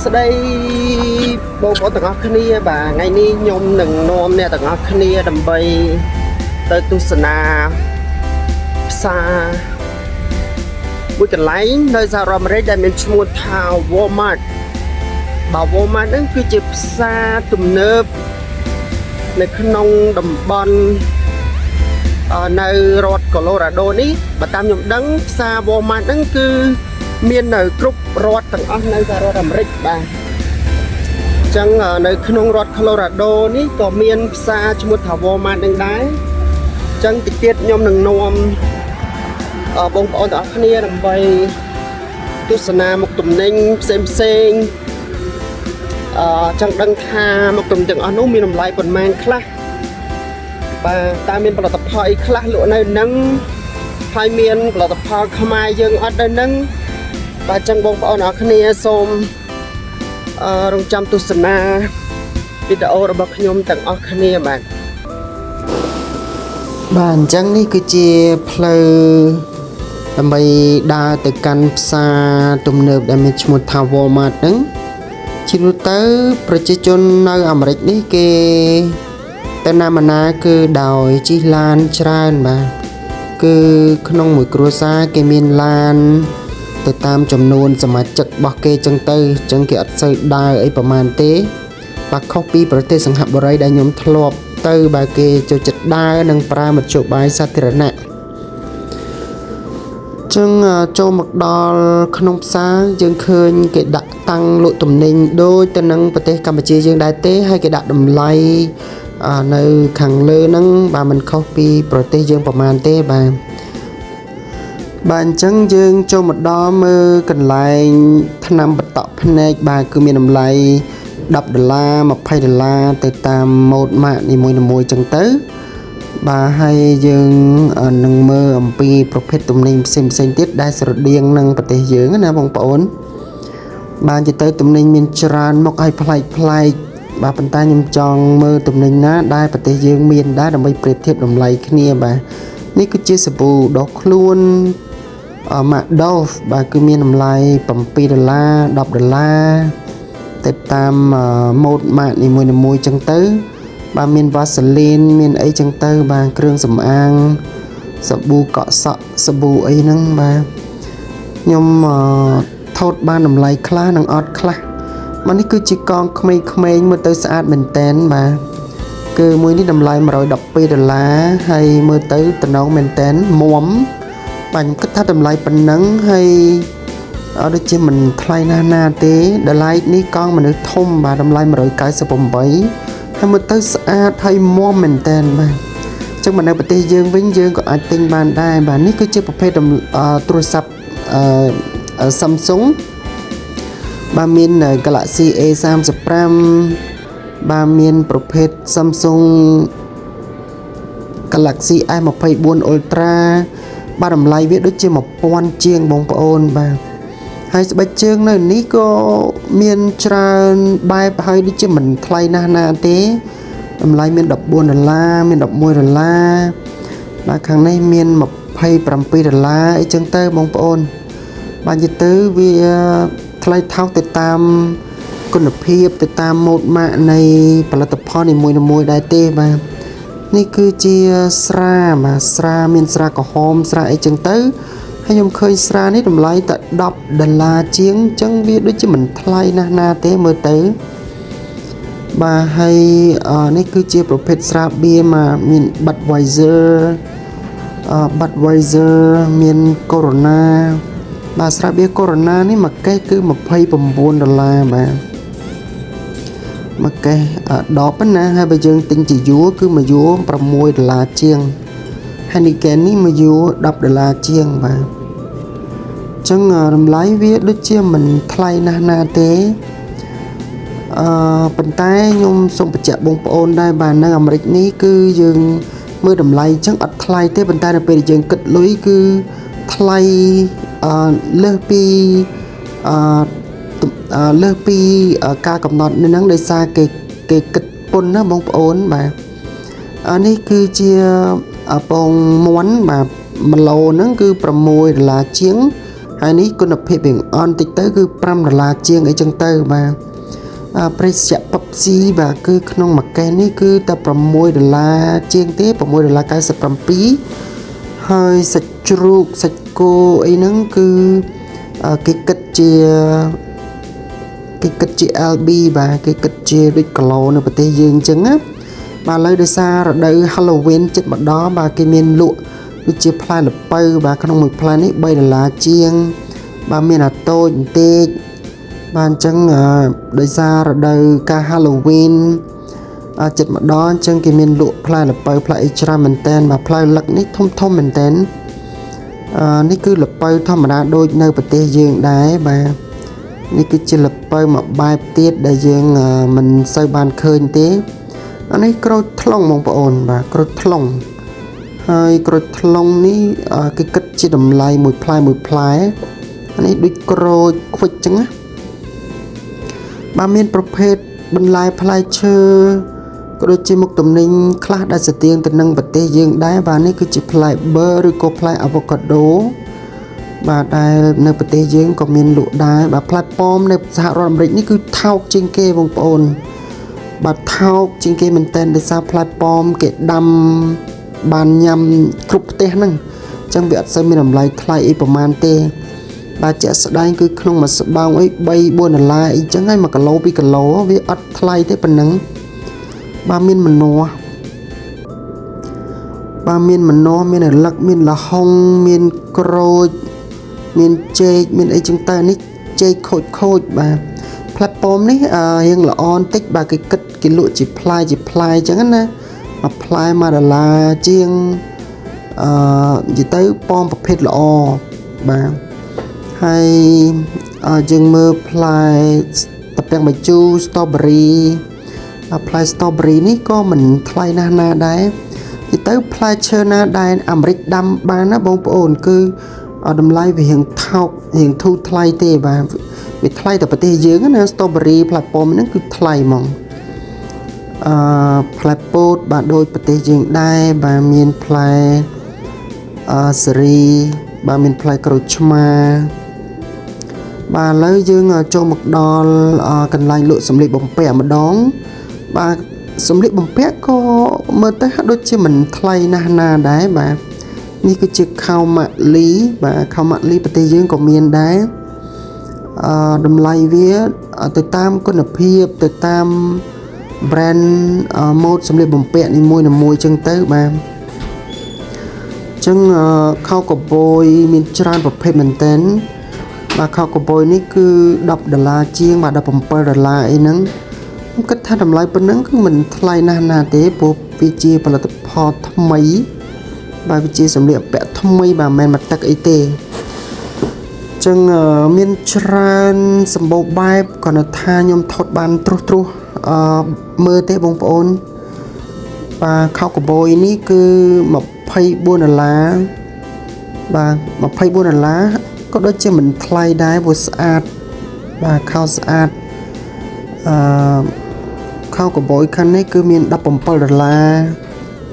ស្ដីបងប្អូនទាំងអស់គ្នាបាទថ្ងៃនេះខ្ញុំនឹងនាំអ្នកទាំងអស់គ្នាដើម្បីទៅទស្សនាផ្សារមួយកន្លែងនៅសហរដ្ឋអាមេរិកដែលមានឈ្មោះថា Walmart បាទ Walmart ហ្នឹងគឺជាផ្សារទំនើបនៅក្នុងតំបន់នៅរដ្ឋ Colorado នេះបើតាមខ្ញុំដឹងផ្សារ Walmart ហ្នឹងគឺមាននៅគ្រប់រដ្ឋទាំងអស់នៅសហរដ្ឋអាមេរិកបាទអញ្ចឹងនៅក្នុងរដ្ឋ Colorado នេះក៏មានផ្សារឈ្មោះថា Walmart នឹងដែរអញ្ចឹងតិចទៀតខ្ញុំនឹងនាំបងប្អូនទាំងអស់គ្នាដើម្បីទស្សនាមុខទំនិញផ្សេងចង់ដឹងថាមុខទំនិញទាំងអស់នោះមានតម្លៃប៉ុន្មានខ្លះបាទតើមានផលិតផលអីខ្លះលក់នៅនឹងហើយមានផលិតផលខ្មែរយើងអត់នៅនឹងបាទអញ្ចឹងបងប្អូនទាំងអស់គ្នាសូមរងចាំទស្សនាវីដេអូរបស់ខ្ញុំទាំងអស់គ្នាបាទអញ្ចឹងនេះគឺជាផ្លូវដើម្បីដើរទៅកាន់ផ្សារទំនើបដែលមានឈ្មោះថា Walmart ហ្នឹងជាទូទៅប្រជាជននៅអាមេរិកនេះគេទៅណាមកណាគឺដោយជិះឡានច្រើនបាទគឺក្នុងមួយគ្រួសារគេមានឡានទៅតាមចំនួនសមាជិករបស់គេចឹងទៅអញ្ចឹងគេអត់សូវដើរអីប្រហែលទេបាទខុសពីប្រទេសសង្ហបុរីដែលខ្ញុំធ្លាប់ទៅបាទគេចូលចិត្តដើរនិងប្រើមធ្យោបាយសាធារណៈចឹងចូលមកដល់ក្នុងផ្សារយើងឃើញគេដាក់តាំងលក់ទំនិញដូចទៅនឹងប្រទេសកម្ពុជាយើងដែរទេហើយគេដាក់តម្លៃនៅខាងលើហ្នឹងបាទមិនខុសពីប្រទេសយើងប្រហែលទេបាទអញ្ចឹងយើងចូលមកដល់មើលកន្លែងថ្នាំបន្តក់ភ្នែកបាទគឺមានតម្លៃ$10 $20ទៅតាមម៉ូដម៉ាកនីមួយៗចឹងទៅបាទហើយយើងនឹងមើលអំពីប្រភេទទំនិញផ្សេងៗទៀតដែលស្រដៀងនឹងប្រទេសយើងណាបងប្អូនបាទនិយាយទៅទំនិញមានច្រើនមុខឲ្យប្លែកបាទប៉ុន្តែខ្ញុំចង់មើលទំនិញណាដែលប្រទេសយើងមានដែរដើម្បីប្រៀបធៀបតម្លៃគ្នាបាទនេះគឺជាសាប៊ូដុសខ្លួនម៉ាក Dove បាទគឺមានតម្លៃ$7 $10ទៅតាមម៉ូដម៉ាកនីមួយៗចឹងទៅបាទមានវ៉ាសេលីនមានអីចឹងទៅបាទគ្រឿងសម្អាងសាប៊ូកក់សក់សាប៊ូអីហ្នឹងបាទខ្ញុំថតបានតម្លៃខ្លះនិងអត់ខ្លះមកនេះគឺជាកងក្មេងៗមើលទៅស្អាតមែនតែនបាទគឺមួយនេះតម្លៃ$112ហើយមើលទៅតំណងមែនតែនមុំបាទខ្ញុំគិតថាតម្លៃប៉ុណ្ណឹងហើយដូចជាមិនថ្លៃណាស់ទេតម្លៃនេះកងមនុស្សធំបាទតម្លៃ$198ហើយមើលទៅស្អាតហើយមាំមែនតែនបាទអញ្ចឹងមកនៅប្រទេសយើងវិញយើងក៏អាចទិញបានដែរបាទនេះគឺជាប្រភេទទូរស័ព្ទSamsung បាទមាន Galaxy A35 បាទមានប្រភេទ Samsung Galaxy S24 Ultra បាទតម្លៃវាដូចជា1000ជាងបងប្អូនបាទហើយស្បែកជើងនៅនេះក៏មានច្រើនបែបហើយដូចជាមិនថ្លៃណាស់ទេតម្លៃមាន$14មាន$11បាទខាងនេះមាន$27អីចឹងទៅបងប្អូនបាទនិយាយទៅវាថ្លៃថោកទៅតាមគុណភាពទៅតាមម៉ូដម៉ាកនៃផលិតផលនីមួយៗដែរទេបាទនេះគឺជាស្រាបាទស្រាមានស្រាក្រហមស្រាអីចឹងទៅហើយខ្ញុំឃើញស្រានេះតម្លៃតែ$10ជាងអញ្ចឹងវាដូចជាមិនថ្លៃណាស់ទេមើលទៅបាទហើយនេះគឺជាប្រភេទស្រាបៀរមកមាន Budweiser មាន Corona បាទស្រាបៀរ Corona នេះមួយកេសគឺ$29បាទមួយកេស10ណាហើយបើយើងទិញជាយួរគឺមួយយួរ$6ជាងHeineken នេះមួយយួរ$10ជាងបាទអញ្ចឹងតម្លៃវាដូចជាមិនថ្លៃណាស់ទេប៉ុន្តែខ្ញុំសូមបញ្ជាក់បងប្អូនដែរបាទនៅអាមេរិកនេះគឺយើងមើលតម្លៃអញ្ចឹងអត់ថ្លៃទេប៉ុន្តែនៅពេលយើងគិតលុយគឺថ្លៃលើសពីការកំណត់នេះហ្នឹងដោយសារគេគិតពន្ធណាបងប្អូនបាទនេះគឺជាពងមាន់បាទ1គីឡូហ្នឹងគឺ$6ជាង ហើយ ហើយនេះគុណភាពរៀងអន់តិចទៅគឺ$5ជាងអីចឹងទៅបាទប្រេសយៈ Pepsi បាទគឺក្នុងមួយកេសនេះគឺតែ$6ជាងទេ$6.97ហើយសាច់ជ្រូកសាច់គោអីហ្នឹងគឺគេគិតជា LB បាទគេគិតជាដូចគីឡូនៅប្រទេសយើងអញ្ចឹងណាបាទឥឡូវដោយសាររដូវ Halloween ជិតម្ដងបាទគេមានលក់ដូចជាផ្លែល្ពៅបាទក្នុងមួយផ្លែនេះ$3ជាងបាទមានអាតូចបន្តិចបាទអញ្ចឹងដោយសាររដូវកាល Halloween ជិតម្ដងអញ្ចឹងគេមានលក់ផ្លែល្ពៅផ្លែអីច្រើនមែនតើបាទផ្លែលឹកនេះធំមែនតើនេះគឺល្ពៅធម្មតាដូចនៅប្រទេសយើងដែរបាទនេះគឺជាល្ពៅមួយបែបទៀតដែលយើងមិនសូវបានឃើញទេអានេះក្រូចថ្លុងបងប្អូនបាទក្រូចថ្លុងហើយក្រូចថ្លុងនេះគេគិតជាតម្លៃមួយផ្លែអានេះដូចក្រូចខ្វិចចឹងណាបាទមានប្រភេទបន្លែផ្លែឈើក៏ដូចជាមុខទំនិញខ្លះដែលស្តៀងទៅនឹងប្រទេសយើងដែរបាទនេះគឺជាផ្លែប៊ឺឬក៏ផ្លែអាវ៉ូកាដូបាទដែលនៅប្រទេសយើងក៏មានលក់ដែរបាទផ្លែប៉ោមនៅសហរដ្ឋអាមេរិកនេះគឺថោកជាងគេបងប្អូនបាទថោកជាងគេមែនតើដោយសារផ្លែប៉ោមគេដាំបានញ៉ាំគ្រប់ផ្ទះហ្នឹងអញ្ចឹងវាអត់សូវមានតម្លៃថ្លៃអីប្រហែលទេបាទជាក់ស្ដែងគឺក្នុងមួយស្បោងអី$3-4អីចឹងហើយ1គីឡូ2គីឡូវាអត់ថ្លៃទេប៉ុណ្ណឹងបាទមានម្នាស់បាទមានម្នាស់មានរលឹកមានលហុងមានក្រូចមានចេកមានអីចឹងទៅនេះចេកខូចបាទផ្លែប៉ោមនេះរៀងល្អបន្តិចបាទគេគិតគេលក់ជាផ្លែចឹងណាមួយផ្លែ$1ជាងនិយាយទៅប៉ោមប្រភេទល្អបាទហើយយើងមើលផ្លែតាពាំងបាយជូរ Strawberry ផ្លែ Strawberry នេះក៏មិនថ្លៃណាស់ណាដែរនិយាយទៅផ្លែឈើណាដែលអាមេរិកដាំបានណាបងប្អូនគឺតម្លៃវារៀងថោករៀងធូរថ្លៃទេបាទវាថ្លៃតែប្រទេសយើងណា Strawberry ផ្លែប៉ោមហ្នឹងគឺថ្លៃហ្មងផ្លែពោតបាទដូចប្រទេសយើងដែរបាទមានផ្លែសេរីបាទមានផ្លែក្រូចឆ្មាបាទឥឡូវយើងចូលមកដល់កន្លែងលក់សម្លៀកបំពាក់ម្ដងបាទសម្លៀកបំពាក់ក៏មើលទៅហាក់ដូចជាមិនថ្លៃណាស់ណាដែរបាទនេះគឺជាខោម៉ាក់លីបាទខោម៉ាក់លីប្រទេសយើងក៏មានដែរតម្លៃវាទៅតាមគុណភាពទៅតាម brand ម៉ូដសម្លៀកបំពាក់នីមួយៗចឹងទៅបាទចឹងខោកាប៊យមានច្រើនប្រភេទមែនទែនបាទខោកាប៊យនេះគឺ$10ជាងបាទ$17អីហ្នឹងខ្ញុំគិតថាតម្លៃប៉ុណ្ណឹងគឺមិនថ្លៃណាស់ណាទេព្រោះវាជាផលិតផលថ្មីបាទវាជាសម្លៀកបំពាក់ថ្មីបាទមិនមែនមកទឹកអីទេចឹងមានច្រើនសម្បូរបែបគាត់ថាខ្ញុំថតបានត្រុសមើលទេបងប្អូនបាទខោកាប៊យនេះគឺ$24បាទ$24ក៏ដូចជាមិនថ្លៃដែរព្រោះស្អាតបាទខោស្អាតខោកាប៊យខាងនេះគឺមាន$17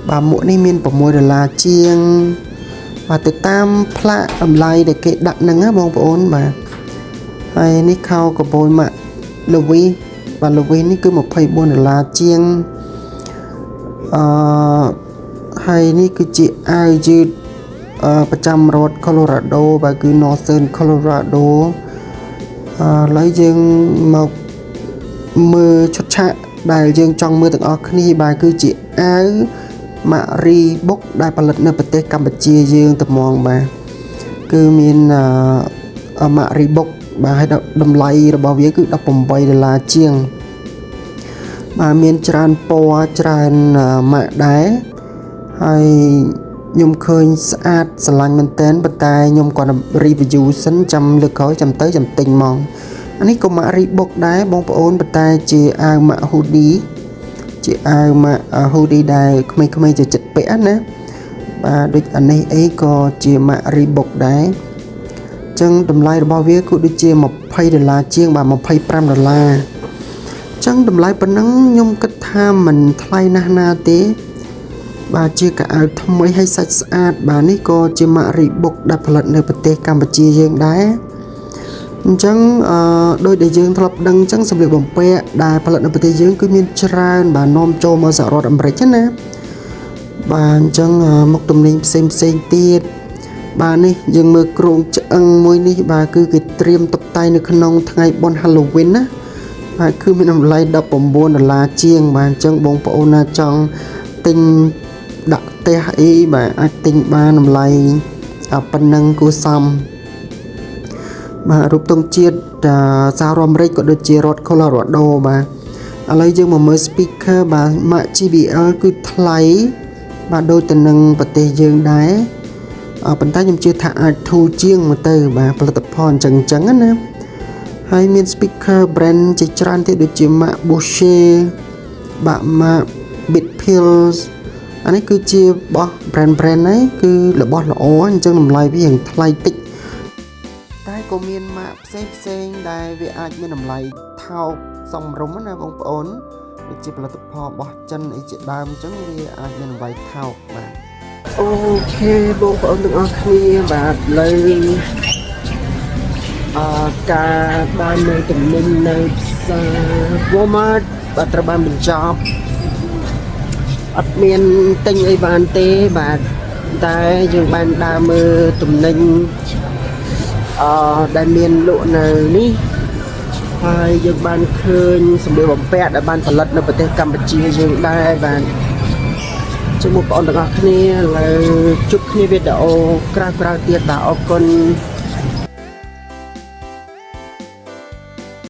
បាទមួកនេះមាន$6ជាងបាទទៅតាមផ្លាកតម្លៃដែលគេដាក់ហ្នឹងណាបងប្អូនបាទហើយនេះខោកាប៊យម៉ាក់លូវីបាទលូវីនេះគឺ$24ជាងហើយនេះគឺជាអាវយឺតប្រចាំរដ្ឋ Colorado បាទគឺ Northern Colorado ឥឡូវយើងមកមើលឈុតឆាកដែលយើងចង់មើលទាំងអស់គ្នាបាទគឺជាអាវម៉ារីបុកដែលផលិតនៅប្រទេសកម្ពុជាយើងត្មងបាទគឺមានម៉ារីបុកបាទហើយតម្លៃរបស់វាគឺ$18ជាងបាទមានច្រើនពណ៌ច្រើនម៉ាកដែរហើយខ្ញុំឃើញស្អាតស្រឡាញ់មែនតើប៉ុន្តែខ្ញុំគាត់ review សិនចាំលើកក្រោយចាំទិញហ្មងអានេះក៏ម៉ាក់រីបុកដែរបងប្អូនប៉ុន្តែជាអាវម៉ាក់ hoodie ជាអាវម៉ាក់ hoodie ដែលក្មេងៗចូលចិត្តពាក់ណាបាទដូចអានេះអីក៏ជាម៉ាក់រីបុកដែរអញ្ចឹងតម្លៃរបស់វាគឺដូចជា$20ជាងបាទ$25អញ្ចឹងតម្លៃប៉ុណ្ណឹងខ្ញុំគិតថាមិនថ្លៃណាស់ណាទេ បាទជាកៅអៅថ្មីឲ្យសាច់ស្អាតបាទនេះក៏ជាម៉ាក Reebok ដែលផលិតនៅប្រទេសកម្ពុជាយើងដែរអញ្ចឹងដោយដែលយើងធ្លាប់ដឹងអញ្ចឹងសម្លៀកបំពាក់ដែលផលិតនៅប្រទេសយើងគឺមានច្រើនបាទនាំចូលមកសហរដ្ឋអាមេរិកណាបាទអញ្ចឹងមុខទំនិញផ្សេងទៀតបាទនេះយើងមើលគ្រោងឆ្អឹងមួយនេះបាទគឺគេត្រៀមតុបតែងនៅក្នុងថ្ងៃបុណ្យ Halloween ណាបាទគឺមានតម្លៃ$19ជាងបាទអញ្ចឹងបងប្អូនណាចង់ទិញដាក់ផ្ទះអីបាទអាចទិញបានតម្លៃប៉ុណ្ណឹងគួរសមបាទរូបទង់ជាតិសហរដ្ឋអាមេរិកក៏ដូចជារដ្ឋ Colorado បាទឥឡូវយើងមកមើល speaker បាទម៉ាក JBL គឺថ្លៃបាទដូចទៅនឹងប្រទេសយើងដែរប៉ុន្តែខ្ញុំជឿថាអាចធូរជាងមកទៅបាទផលិតផលអញ្ចឹងណាហើយមាន speaker brand ជាច្រើនទៀតដូចជាម៉ាក Bose បាទម៉ាក Bitpills អានេះគឺជារបស់ brand ហ្នឹងគឺរបស់ល្អអញ្ចឹងតម្លៃវាយ៉ាងថ្លៃតិចតែក៏មានម៉ាកផ្សេងដែលវាអាចមានតម្លៃថោកសមរម្យណាបងប្អូនដូចជាផលិតផលរបស់ចិនអីជាដើមអញ្ចឹងវាអាចមានតម្លៃថោកបាទអូខេបងប្អូនទាំងអស់គ្នាបាទលើការបាននៅទំនិញនៅផ្សារ Walmart បាទត្រូវបានបញ្ចប់អត់មានទិញអីបានទេបាទតែយើងបានដើរមើលទំនិញដែលមានលក់នៅនេះហើយយើងបានឃើញសម្លៀកបំពាក់ដែលបានផលិតនៅប្រទេសកម្ពុជាយើងដែរបាទជម្រាបបងប្អូនទាំងអស់គ្នាឥឡូវជួបគ្នាវីដេអូក្រោយៗទៀតបាទអរគុណ